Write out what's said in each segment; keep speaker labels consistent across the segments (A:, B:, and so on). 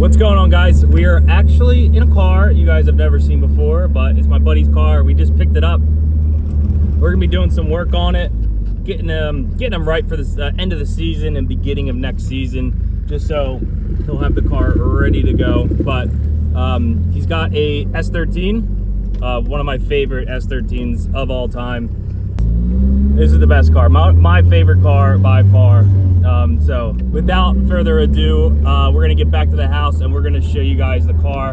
A: What's going on, guys? We are actually in a car you guys have never seen before, but it's my buddy's car. We just picked it up. We're gonna be doing some work on it, getting him right for the end of the season and beginning of next season, just so he'll have the car ready to go. But he's got a S13, one of my favorite S13s of all time. This is the best car, my favorite car by far. So without further ado, we're gonna get back to the house and we're gonna show you guys the car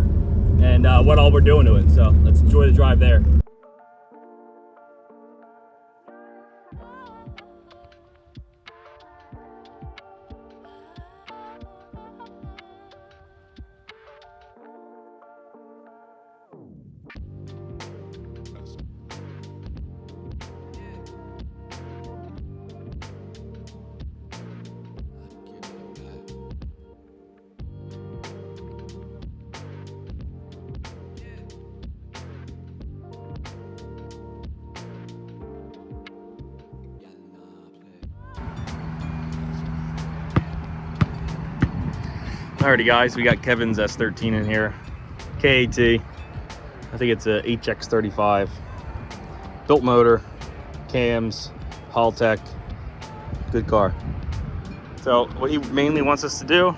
A: and what all we're doing to it. So let's enjoy the drive there. Alrighty, guys, we got Kevin's S13 in here, KAT. I think it's a HX35. Built motor, cams, Haltech, good car. So what he mainly wants us to do,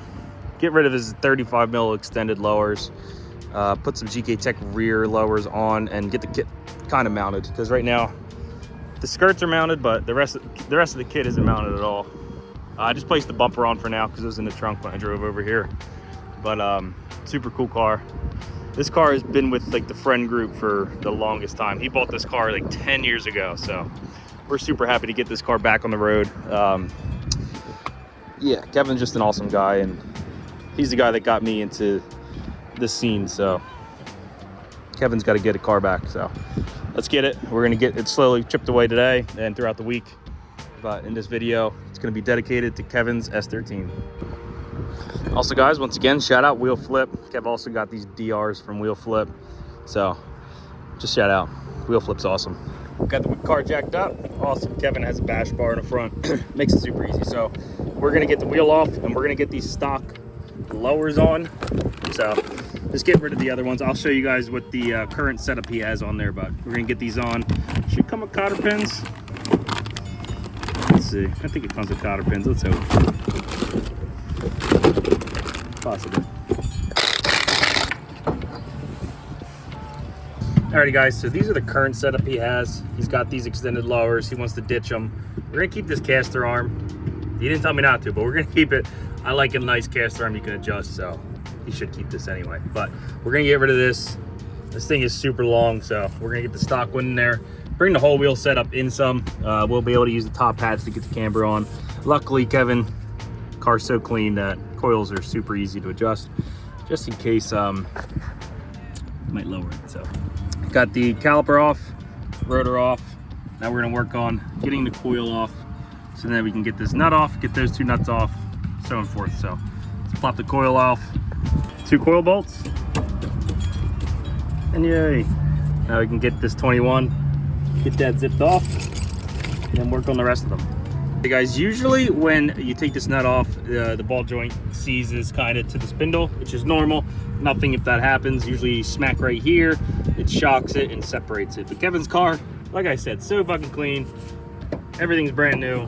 A: get rid of his 35 mil extended lowers, put some GK Tech rear lowers on, and get the kit kind of mounted. Because right now, the skirts are mounted, but the rest of the kit isn't mounted at all. I just placed the bumper on for now because it was in the trunk when I drove over here. But super cool car. This car has been with like the friend group for the longest time. He bought this car like 10 years ago, so we're super happy to get this car back on the road. Yeah, Kevin's just an awesome guy, and he's the guy that got me into this scene. So Kevin's got to get a car back. So let's get it. We're gonna get it slowly chipped away today and throughout the week. But in this video, it's going to be dedicated to Kevin's S13. Also, guys, once again, shout out Wheel Flip. Kev also got these DRs from Wheel Flip. So just shout out. Wheel Flip's awesome. Got the car jacked up. Awesome. Kevin has a bash bar in the front. Makes it super easy. So we're going to get the wheel off and we're going to get these stock lowers on. So just get rid of the other ones. I'll show you guys what the current setup he has on there, but we're going to get these on. Should come with cotter pins. Let's see. I think it comes with cotter pins. Let's hope. Possibly. Alrighty, guys. So these are the current setup he has. He's got these extended lowers. He wants to ditch them. We're gonna keep this caster arm. He didn't tell me not to, but we're gonna keep it. I like a nice caster arm you can adjust, so he should keep this anyway. But we're gonna get rid of this. This thing is super long, so we're gonna get the stock one in there. Bring the whole wheel setup in some. We'll be able to use the top hats to get the camber on. Luckily, Kevin, car's so clean that coils are super easy to adjust, just in case might lower it. So got the caliper off, rotor off. Now we're gonna work on getting the coil off so that we can get this nut off, get those two nuts off, so on forth. So let's plop the coil off. 2 coil bolts, and yay. Now we can get this 21. Get that zipped off and then work on the rest of them. Hey guys, usually when you take this nut off, the ball joint seizes kind of to the spindle, which is normal. Nothing if that happens. Usually you smack right here, it shocks it and separates it. But Kevin's car, like I said, so fucking clean. Everything's brand new.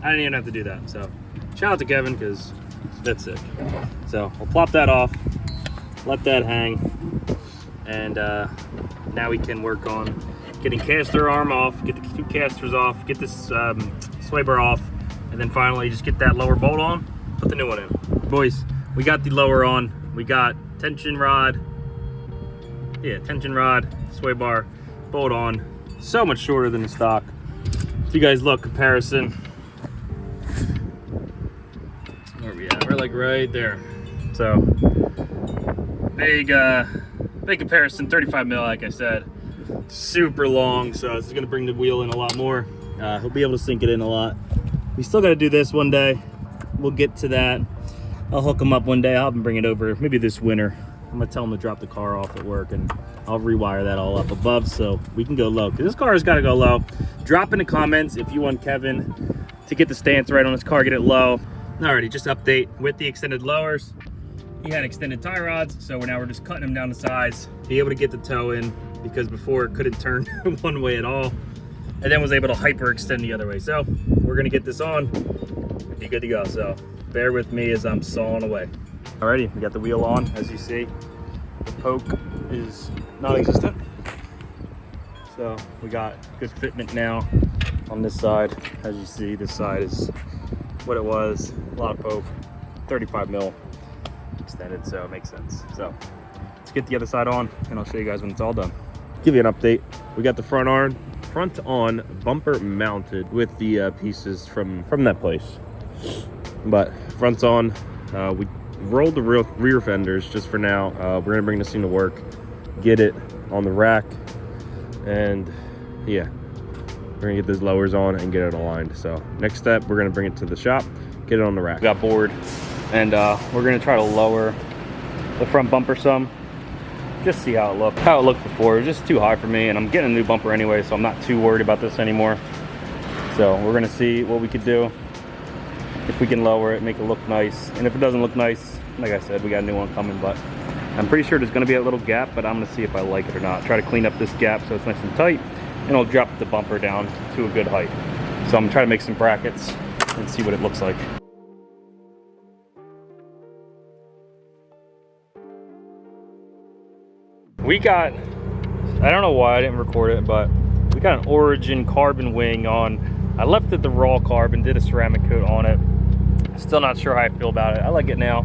A: I didn't even have to do that. So shout out to Kevin, because that's sick. So I'll plop that off, let that hang, and now we can work on getting caster arm off, get the 2 casters off, get this sway bar off, and then finally just get that lower bolt on, put the new one in. Boys, we got the lower on. We got tension rod, sway bar, bolt on. So much shorter than the stock. If you guys look, comparison. Where are we at? We're like right there. So big comparison, 35 mil, like I said. Super long, so this is going to bring the wheel in a lot more. He'll be able to sink it in a lot. We still got to do this one day. We'll get to that. I'll hook him up one day. I'll have him bring it over maybe this winter. I'm gonna tell him to drop the car off at work, and I'll rewire that all up above so we can go low, because this car has got to go low. Drop in the comments if you want Kevin to get the stance right on his car, get it low. Alrighty, just update with the extended lowers. he had extended tie rods, so now we're just cutting them down to size, be able to get the toe in, because before it couldn't turn one way at all, and then was able to hyper extend the other way. So we're gonna get this on, be good to go. So bear with me as I'm sawing away. Alrighty, we got the wheel on. As you see, the poke is non-existent. So we got good fitment now on this side. As you see, this side is what it was, a lot of poke, 35 mil extended, so it makes sense. So let's get the other side on and I'll show you guys when it's all done. Give you an update. We got the front on bumper mounted with the pieces from that place, but front's on. We rolled the rear fenders just for now. We're gonna bring this thing to work, get it on the rack, and yeah, we're gonna get those lowers on and get it aligned. So next step, we're gonna bring it to the shop, get it on the rack. Got bored, and we're gonna try to lower the front bumper some, just see how it looked. How it looked before, it was just too high for me, and I'm getting a new bumper anyway, so I'm not too worried about this anymore. So we're gonna see what we could do, if we can lower it, make it look nice. And if it doesn't look nice, like I said, we got a new one coming, but I'm pretty sure there's gonna be a little gap, but I'm gonna see if I like it or not. Try to clean up this gap so it's nice and tight, and I'll drop the bumper down to a good height. So I'm gonna try to make some brackets and see what it looks like. We got, I don't know why I didn't record it, but we got an Origin carbon wing on. I left it the raw carbon, did a ceramic coat on it. Still not sure how I feel about it. I like it now.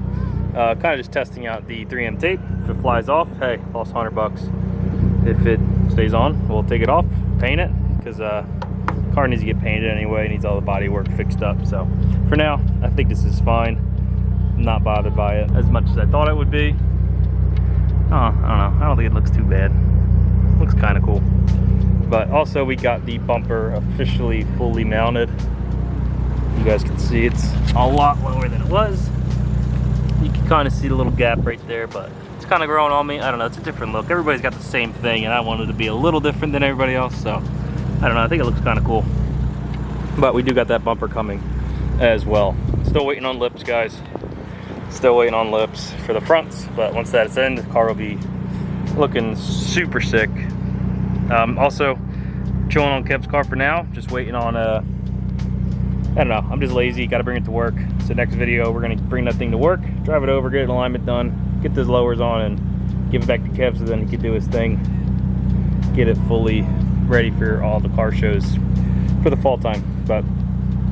A: Kind of just testing out the 3M tape. If it flies off, hey, lost 100 bucks. If it stays on, we'll take it off, paint it, because car needs to get painted anyway. It needs all the body work fixed up. So for now, I think this is fine. I'm not bothered by it as much as I thought it would be. Oh, I don't know. I don't think it looks too bad. Looks kind of cool. But also we got the bumper officially fully mounted. You guys can see it's a lot lower than it was. You can kind of see the little gap right there, but it's kind of growing on me. I don't know, it's a different look. Everybody's got the same thing, and I wanted to be a little different than everybody else, so I don't know, I think it looks kind of cool. But we do got that bumper coming as well. Still waiting on lips, guys. Still waiting on lips for the fronts, but once that's in, the car will be looking super sick. Also chilling on Kev's car for now, just waiting on I don't know, I'm just lazy, gotta bring it to work. So next video, we're gonna bring that thing to work, drive it over, get an alignment done, get those lowers on, and give it back to Kev so then he can do his thing, get it fully ready for all the car shows for the fall time. But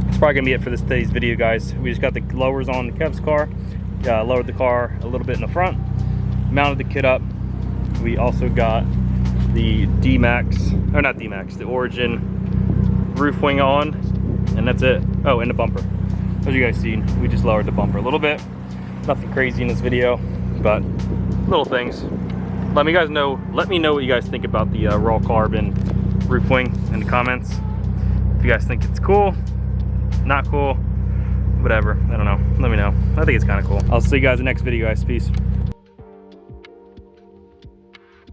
A: it's probably gonna be it for today's video, guys. We just got the lowers on the Kev's car, lowered the car a little bit in the front, mounted the kit up. We also got the the Origin roof wing on, and that's it. Oh, and the bumper. As you guys seen, we just lowered the bumper a little bit. Nothing crazy in this video, but little things. Let me know what you guys think about the raw carbon roof wing in the comments. If you guys think it's cool, not cool, whatever, I don't know, let me know. I think it's kind of cool. I'll see you guys in the next video, guys. Peace.